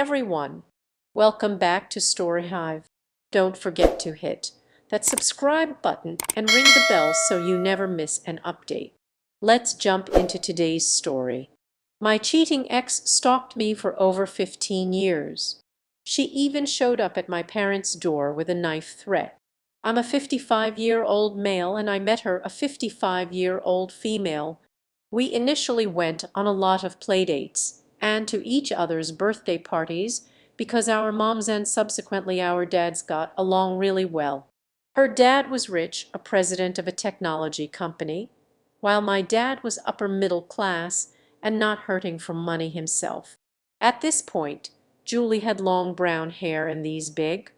everyone! Welcome back to Story Hive. Don't forget to hit that subscribe button and ring the bell so you never miss an update. Let's jump into today's story. My cheating ex stalked me for over 15 years. She even showed up at my parents' door with a knife threat. I'm a 55-year-old male and I met her, a 55-year-old female. We initially went on a lot of playdates and to each other's birthday parties because our moms and subsequently our dads got along really well. Her dad was rich, a president of a technology company, while my dad was upper middle class and not hurting for money himself. At this point, Julie had long brown hair and these big,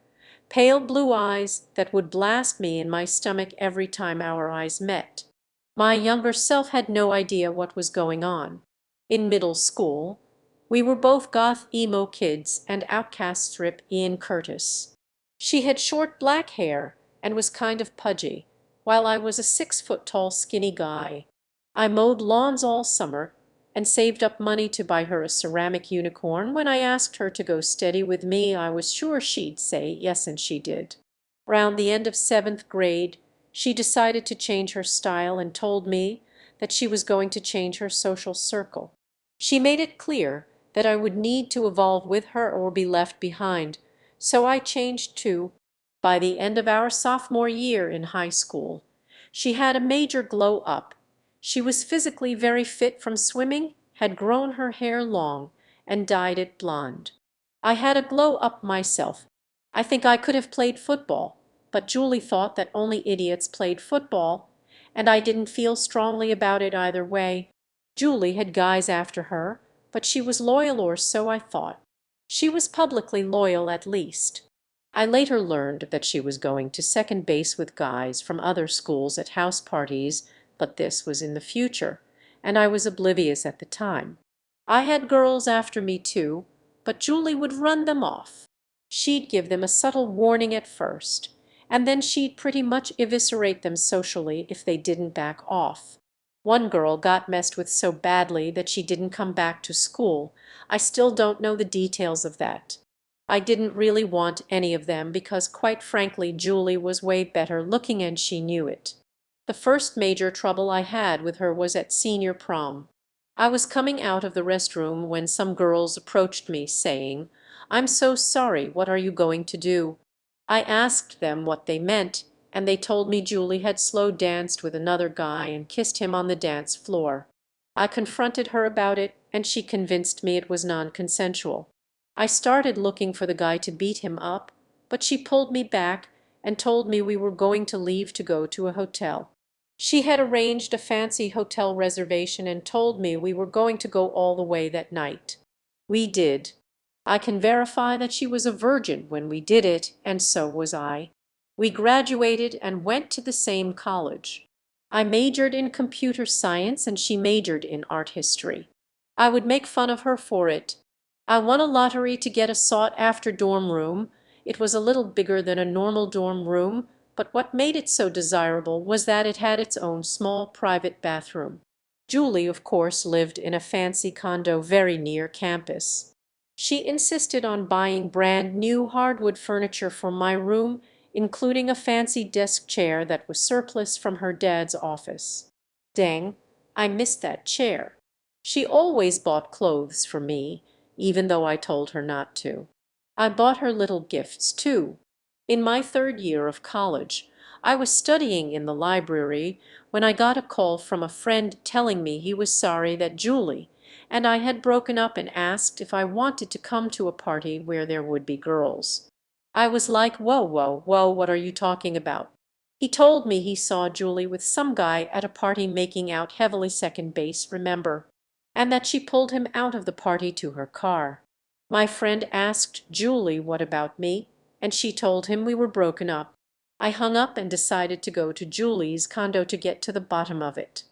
pale blue eyes that would blast me in my stomach every time our eyes met. My younger self had no idea what was going on. In middle school, we were both goth emo kids and outcasts. Rip Ian Curtis. She had short black hair and was kind of pudgy, while I was a 6 foot tall skinny guy. I mowed lawns all summer and saved up money to buy her a ceramic unicorn. When I asked her to go steady with me, I was sure she'd say yes, and she did. Round the end of 7th grade, she decided to change her style and told me that she was going to change her social circle. She made it clear that I would need to evolve with her or be left behind, so I changed too. By the end of our sophomore year in high school, she had a major glow up. She was physically very fit from swimming, had grown her hair long, and dyed it blonde. I had a glow up myself. I think I could have played football, but Julie thought that only idiots played football, and I didn't feel strongly about it either way. Julie had guys after her, but she was loyal, or so I thought. She was publicly loyal at least. I later learned that she was going to second base with guys from other schools at house parties, but this was in the future, and I was oblivious at the time. I had girls after me too, but Julie would run them off. She'd give them a subtle warning at first, and then she'd pretty much eviscerate them socially if they didn't back off. One girl got messed with so badly that she didn't come back to school. I still don't know the details of that. I didn't really want any of them because, quite frankly, Julie was way better looking and she knew it. The first major trouble I had with her was at senior prom. I was coming out of the restroom when some girls approached me saying, "I'm so sorry, what are you going to do?" I asked them what they meant, and they told me Julie had slow danced with another guy and kissed him on the dance floor. I confronted her about it, and she convinced me it was non-consensual. I started looking for the guy to beat him up, but she pulled me back and told me we were going to leave to go to a hotel. She had arranged a fancy hotel reservation and told me we were going to go all the way that night. We did. I can verify that she was a virgin when we did it, and so was I. We graduated and went to the same college. I majored in computer science and she majored in art history. I would make fun of her for it. I won a lottery to get a sought-after dorm room. It was a little bigger than a normal dorm room, but what made it so desirable was that it had its own small private bathroom. Julie, of course, lived in a fancy condo very near campus. She insisted on buying brand new hardwood furniture for my room, including a fancy desk chair that was surplus from her dad's office. Dang, I missed that chair. She always bought clothes for me, even though I told her not to. I bought her little gifts too. In my 3rd year of college, I was studying in the library when I got a call from a friend telling me he was sorry that Julie and I had broken up and asked if I wanted to come to a party where there would be girls. I was like, whoa, whoa, whoa, what are you talking about? He told me he saw Julie with some guy at a party making out heavily, second base, remember, and that she pulled him out of the party to her car. My friend asked Julie what about me, and she told him we were broken up. I hung up and decided to go to Julie's condo to get to the bottom of it.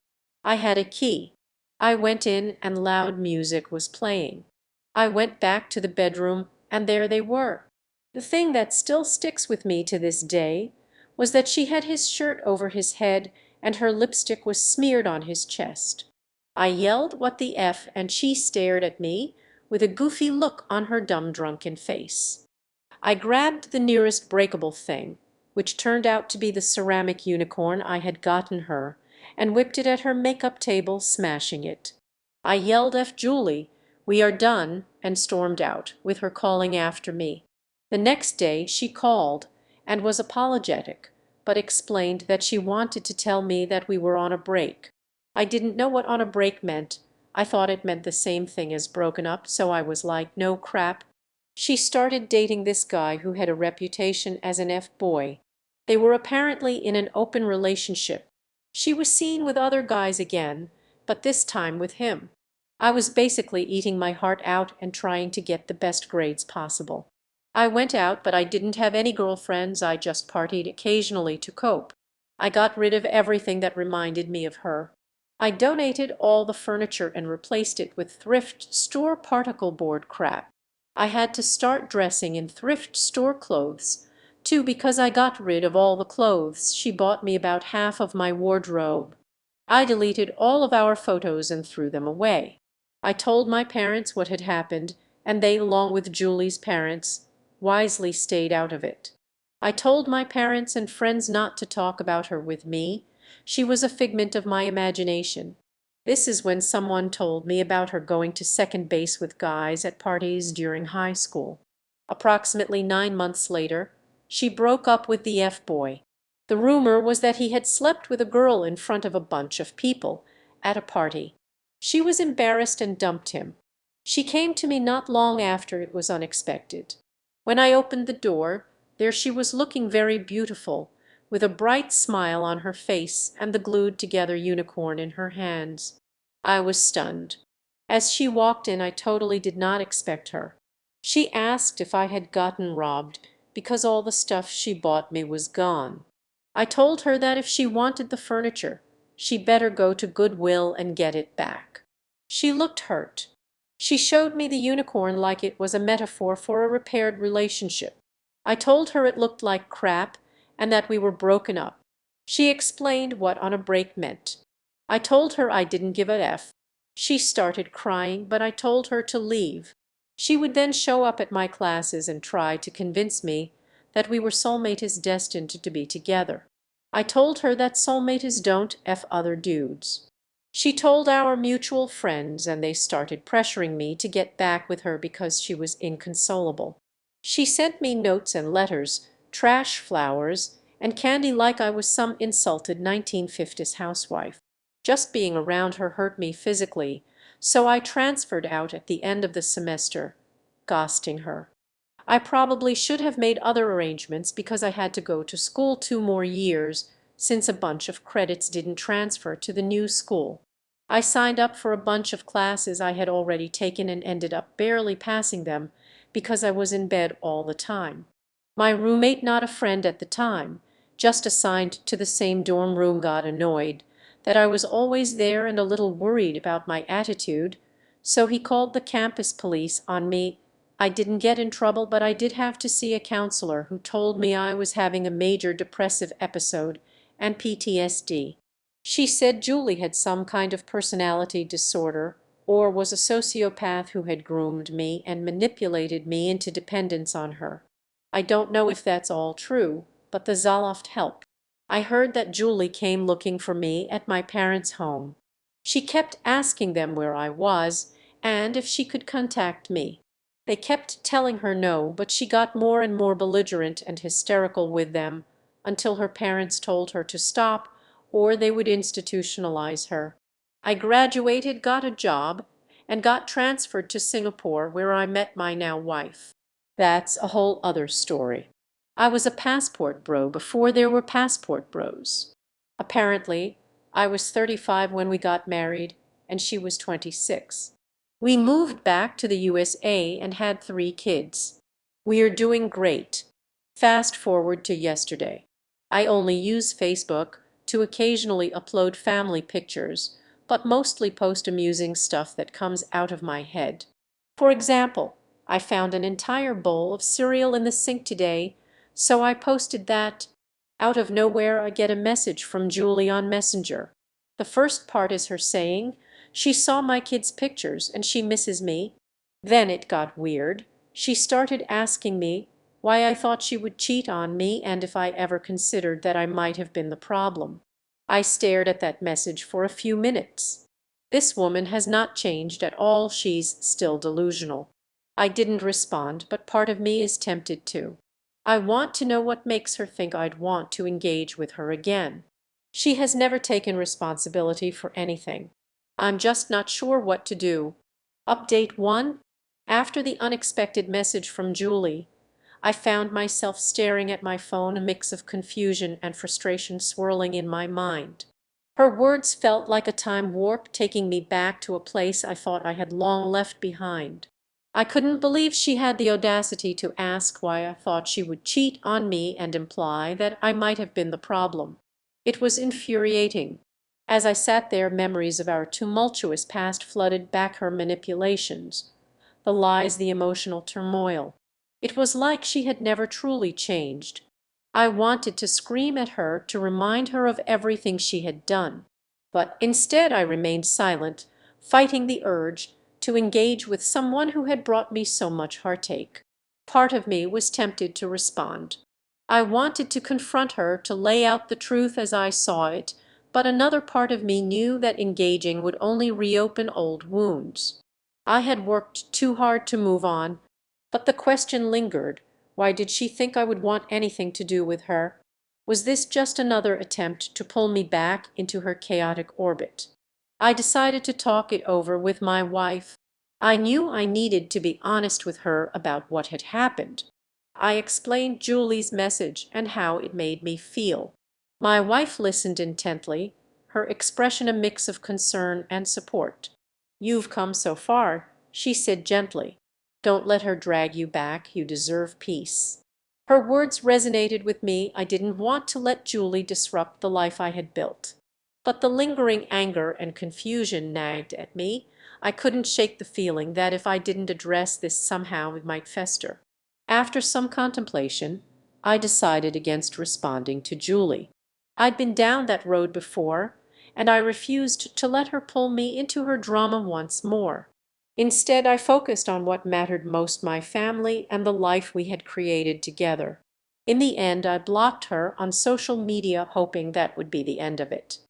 I had a key. I went in and loud music was playing. I went back to the bedroom and there they were. The thing that still sticks with me to this day was that she had his shirt over his head and her lipstick was smeared on his chest. I yelled, "What the F?" and she stared at me with a goofy look on her dumb drunken face. I grabbed the nearest breakable thing, which turned out to be the ceramic unicorn I had gotten her, and whipped it at her makeup table, smashing it. I yelled, "F Julie, we are done," and stormed out, with her calling after me. The next day she called and was apologetic, but explained that she wanted to tell me that we were on a break. I didn't know what on a break meant. I thought it meant the same thing as broken up, so I was like, no crap. She started dating this guy who had a reputation as an F-boy. They were apparently in an open relationship. She was seen with other guys again, but this time with him. I was basically eating my heart out and trying to get the best grades possible. I went out, but I didn't have any girlfriends. I just partied occasionally to cope. I got rid of everything that reminded me of her. I donated all the furniture and replaced it with thrift store particle board crap. I had to start dressing in thrift store clothes, too, because I got rid of all the clothes. She bought me about half of my wardrobe. I deleted all of our photos and threw them away. I told my parents what had happened, and they, along with Julie's parents, wisely stayed out of it. I told my parents and friends not to talk about her with me. She was a figment of my imagination. This is when someone told me about her going to second base with guys at parties during high school. Approximately 9 months later, she broke up with the F-boy. The rumor was that he had slept with a girl in front of a bunch of people at a party. She was embarrassed and dumped him. She came to me not long after. It was unexpected. When I opened the door, there she was, looking very beautiful, with a bright smile on her face and the glued together unicorn in her hands. I was stunned. As she walked in, I totally did not expect her. She asked if I had gotten robbed because all the stuff she bought me was gone. I told her that if she wanted the furniture, she better go to Goodwill and get it back. She looked hurt. She showed me the unicorn like it was a metaphor for a repaired relationship. I told her it looked like crap and that we were broken up. She explained what on a break meant. I told her I didn't give a F. She started crying, but I told her to leave. She would then show up at my classes and try to convince me that we were soulmates destined to be together. I told her that soulmates don't F other dudes. She told our mutual friends, and they started pressuring me to get back with her because she was inconsolable. She sent me notes and letters, trash flowers, and candy like I was some insulted 1950s housewife. Just being around her hurt me physically, so I transferred out at the end of the semester, ghosting her. I probably should have made other arrangements because I had to go to school 2 more years since a bunch of credits didn't transfer to the new school. I signed up for a bunch of classes I had already taken and ended up barely passing them because I was in bed all the time. My roommate, not a friend at the time, just assigned to the same dorm room, got annoyed that I was always there and a little worried about my attitude, so he called the campus police on me. I didn't get in trouble, but I did have to see a counselor who told me I was having a major depressive episode and PTSD. She said Julie had some kind of personality disorder or was a sociopath who had groomed me and manipulated me into dependence on her. I don't know if that's all true, but the Zoloft helped. I heard that Julie came looking for me at my parents' home. She kept asking them where I was and if she could contact me. They kept telling her no, but she got more and more belligerent and hysterical with them until her parents told her to stop or they would institutionalize her. I graduated, got a job, and got transferred to Singapore, where I met my now wife. That's a whole other story. I was a passport bro before there were passport bros. Apparently, I was 35 when we got married, and she was 26. We moved back to the USA and had 3 kids. We are doing great. Fast forward to yesterday. I only use Facebook to occasionally upload family pictures, but mostly post amusing stuff that comes out of my head. For example, I found an entire bowl of cereal in the sink today, so I posted that. Out of nowhere, I get a message from Julie on Messenger. The first part is her saying she saw my kids' pictures and she misses me. Then it got weird. She started asking me why I thought she would cheat on me and if I ever considered that I might have been the problem. I stared at that message for a few minutes. This woman has not changed at all. She's still delusional. I didn't respond, but part of me is tempted to. I want to know what makes her think I'd want to engage with her again. She has never taken responsibility for anything. I'm just not sure what to do. Update 1. After the unexpected message from Julie, I found myself staring at my phone, a mix of confusion and frustration swirling in my mind. Her words felt like a time warp, taking me back to a place I thought I had long left behind. I couldn't believe she had the audacity to ask why I thought she would cheat on me and imply that I might have been the problem. It was infuriating. As I sat there, memories of our tumultuous past flooded back, her manipulations, the lies, the emotional turmoil. It was like she had never truly changed. I wanted to scream at her, to remind her of everything she had done. But instead I remained silent, fighting the urge to engage with someone who had brought me so much heartache. Part of me was tempted to respond. I wanted to confront her, to lay out the truth as I saw it, but another part of me knew that engaging would only reopen old wounds. I had worked too hard to move on, but the question lingered. Why did she think I would want anything to do with her? Was this just another attempt to pull me back into her chaotic orbit? I decided to talk it over with my wife. I knew I needed to be honest with her about what had happened. I explained Julie's message and how it made me feel. My wife listened intently, her expression a mix of concern and support. "You've come so far," she said gently. "Don't let her drag you back. You deserve peace." Her words resonated with me. I didn't want to let Julie disrupt the life I had built. But the lingering anger and confusion nagged at me. I couldn't shake the feeling that if I didn't address this, somehow it might fester. After some contemplation, I decided against responding to Julie. I'd been down that road before, and I refused to let her pull me into her drama once more. Instead, I focused on what mattered most: my family and the life we had created together. In the end, I blocked her on social media, hoping that would be the end of it.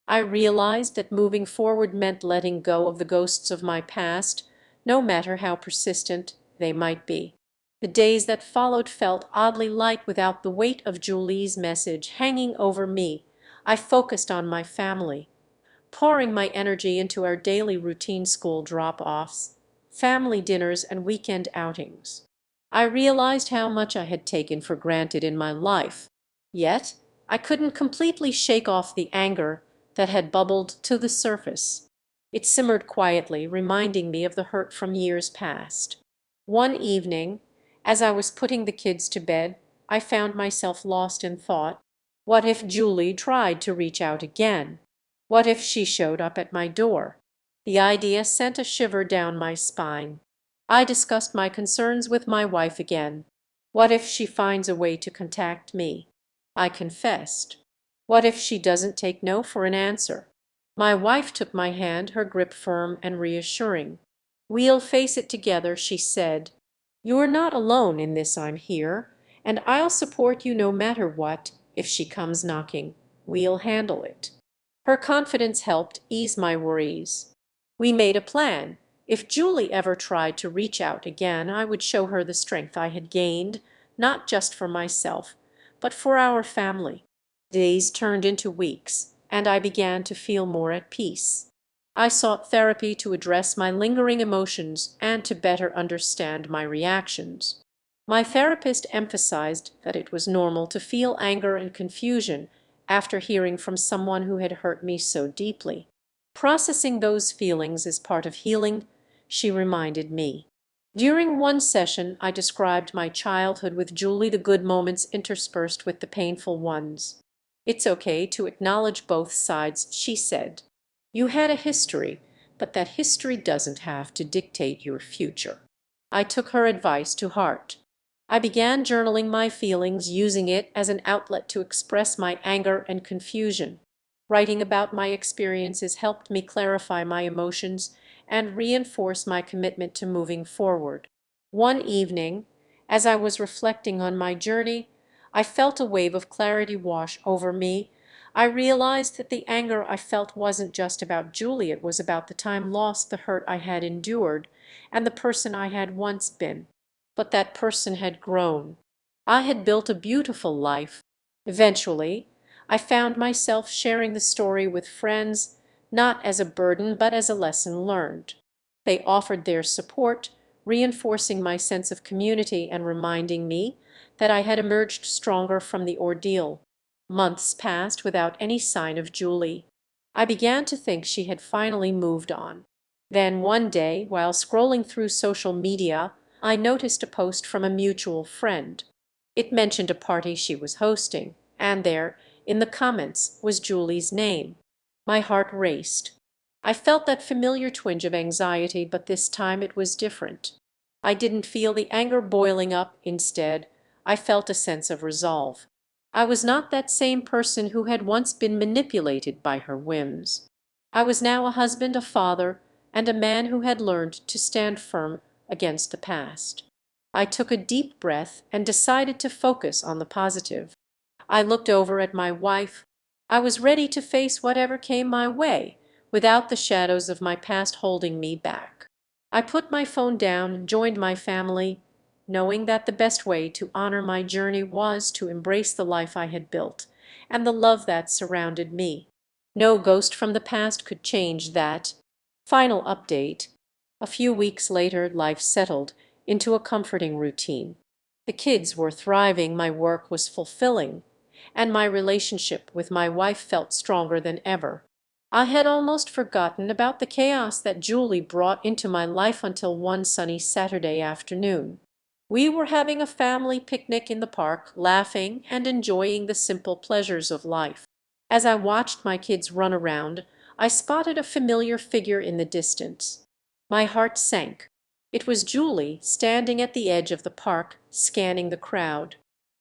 I realized that moving forward meant letting go of the ghosts of my past, no matter how persistent they might be. The days that followed felt oddly light without the weight of Julie's message hanging over me. I focused on my family, pouring my energy into our daily routine: school drop-offs, family dinners, and weekend outings. I realized how much I had taken for granted in my life, yet I couldn't completely shake off the anger that had bubbled to the surface. It simmered quietly, reminding me of the hurt from years past. One evening, as I was putting the kids to bed, I found myself lost in thought. What if Julie tried to reach out again? What if she showed up at my door? The idea sent a shiver down my spine. I discussed my concerns with my wife again. What if she finds a way to contact me? I confessed. What if she doesn't take no for an answer? My wife took my hand, her grip firm and reassuring. "We'll face it together," she said. "You're not alone in this. I'm here, and I'll support you no matter what. If she comes knocking, we'll handle it." Her confidence helped ease my worries. We made a plan. If Julie ever tried to reach out again, I would show her the strength I had gained, not just for myself, but for our family. Days turned into weeks, and I began to feel more at peace. I sought therapy to address my lingering emotions and to better understand my reactions. My therapist emphasized that it was normal to feel anger and confusion after hearing from someone who had hurt me so deeply. Processing those feelings is part of healing, she reminded me. During one session, I described my childhood with Julie, the good moments interspersed with the painful ones. "It's okay to acknowledge both sides," she said. "You had a history, but that history doesn't have to dictate your future." I took her advice to heart. I began journaling my feelings, using it as an outlet to express my anger and confusion. Writing about my experiences helped me clarify my emotions and reinforce my commitment to moving forward. One evening, as I was reflecting on my journey, I felt a wave of clarity wash over me. I realized that the anger I felt wasn't just about Julie, it was about the time lost, the hurt I had endured, and the person I had once been. But that person had grown. I had built a beautiful life. Eventually, I found myself sharing the story with friends, not as a burden but as a lesson learned. They offered their support, reinforcing my sense of community and reminding me that I had emerged stronger from the ordeal. Months passed without any sign of Julie. I began to think she had finally moved on. Then one day, while scrolling through social media, I noticed a post from a mutual friend. It mentioned a party she was hosting, and there, in the comments, was Julie's name. My heart raced. I felt that familiar twinge of anxiety, but this time it was different. I didn't feel the anger boiling up. Instead, I felt a sense of resolve. I was not that same person who had once been manipulated by her whims. I was now a husband, a father, and a man who had learned to stand firm against the past. I took a deep breath and decided to focus on the positive. I looked over at my wife. I was ready to face whatever came my way, without the shadows of my past holding me back. I put my phone down and joined my family, knowing that the best way to honor my journey was to embrace the life I had built and the love that surrounded me. No ghost from the past could change that. Final update. A few weeks later, life settled into a comforting routine. The kids were thriving, my work was fulfilling, and my relationship with my wife felt stronger than ever. I had almost forgotten about the chaos that Julie brought into my life until one sunny Saturday afternoon. We were having a family picnic in the park, laughing and enjoying the simple pleasures of life. As I watched my kids run around, I spotted a familiar figure in the distance. My heart sank. It was Julie, standing at the edge of the park, scanning the crowd.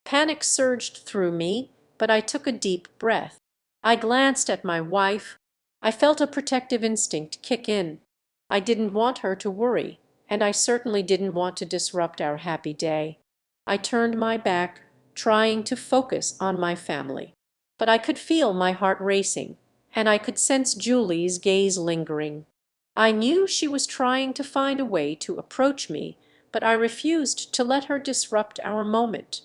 Panic surged through me, but I took a deep breath. I glanced at my wife. I felt a protective instinct kick in. I didn't want her to worry, and I certainly didn't want to disrupt our happy day. I turned my back, trying to focus on my family. But I could feel my heart racing, and I could sense Julie's gaze lingering. I knew she was trying to find a way to approach me, but I refused to let her disrupt our moment.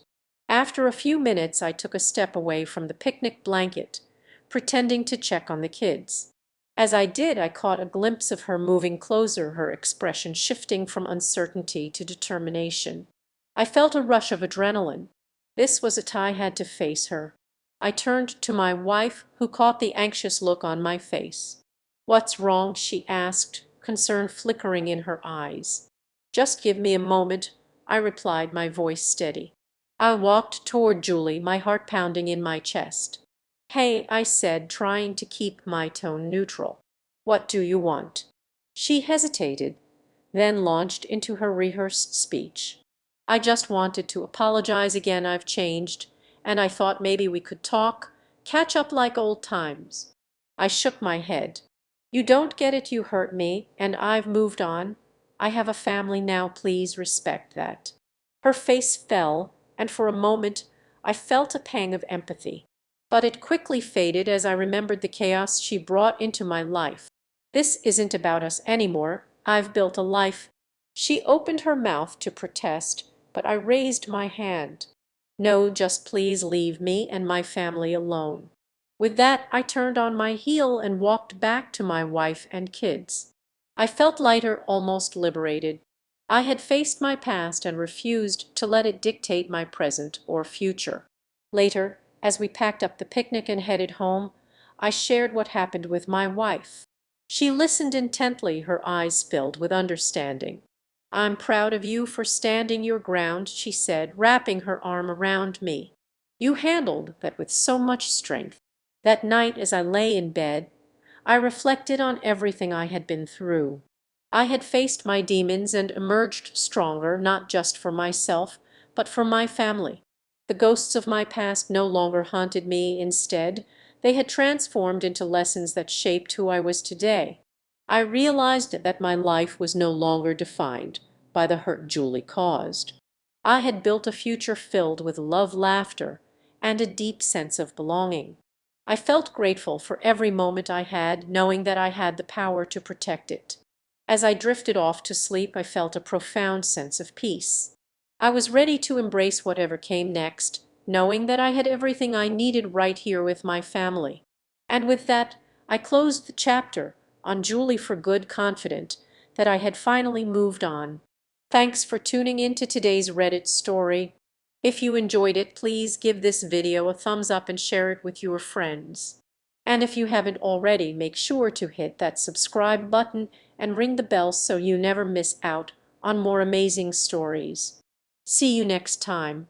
After a few minutes, I took a step away from the picnic blanket, pretending to check on the kids. As I did, I caught a glimpse of her moving closer, her expression shifting from uncertainty to determination. I felt a rush of adrenaline. This was it, I had to face her. I turned to my wife, who caught the anxious look on my face. "What's wrong?" she asked, concern flickering in her eyes. "Just give me a moment," I replied, my voice steady. I walked toward Julie, my heart pounding in my chest. "Hey," I said, trying to keep my tone neutral. "What do you want?" She hesitated, then launched into her rehearsed speech. "I just wanted to apologize again. I've changed, and I thought maybe we could talk, catch up like old times." I shook my head. "You don't get it. You hurt me, and I've moved on. I have a family now. Please respect that." Her face fell, and for a moment I felt a pang of empathy. But it quickly faded as I remembered the chaos she brought into my life. "This isn't about us anymore. I've built a life." She opened her mouth to protest, but I raised my hand. "No, just please leave me and my family alone." With that, I turned on my heel and walked back to my wife and kids. I felt lighter, almost liberated. I had faced my past and refused to let it dictate my present or future. Later, as we packed up the picnic and headed home, I shared what happened with my wife. She listened intently, her eyes filled with understanding. "I'm proud of you for standing your ground," she said, wrapping her arm around me. "You handled that with so much strength." That night, as I lay in bed, I reflected on everything I had been through. I had faced my demons and emerged stronger, not just for myself, but for my family. The ghosts of my past no longer haunted me. Instead, they had transformed into lessons that shaped who I was today. I realized that my life was no longer defined by the hurt Julie caused. I had built a future filled with love, laughter, and a deep sense of belonging. I felt grateful for every moment I had, knowing that I had the power to protect it. As I drifted off to sleep, I felt a profound sense of peace. I was ready to embrace whatever came next, knowing that I had everything I needed right here with my family. And with that, I closed the chapter on Julie for good, confident that I had finally moved on. Thanks for tuning in to today's Reddit story. If you enjoyed it, please give this video a thumbs up and share it with your friends. And if you haven't already, make sure to hit that subscribe button and ring the bell so you never miss out on more amazing stories. See you next time.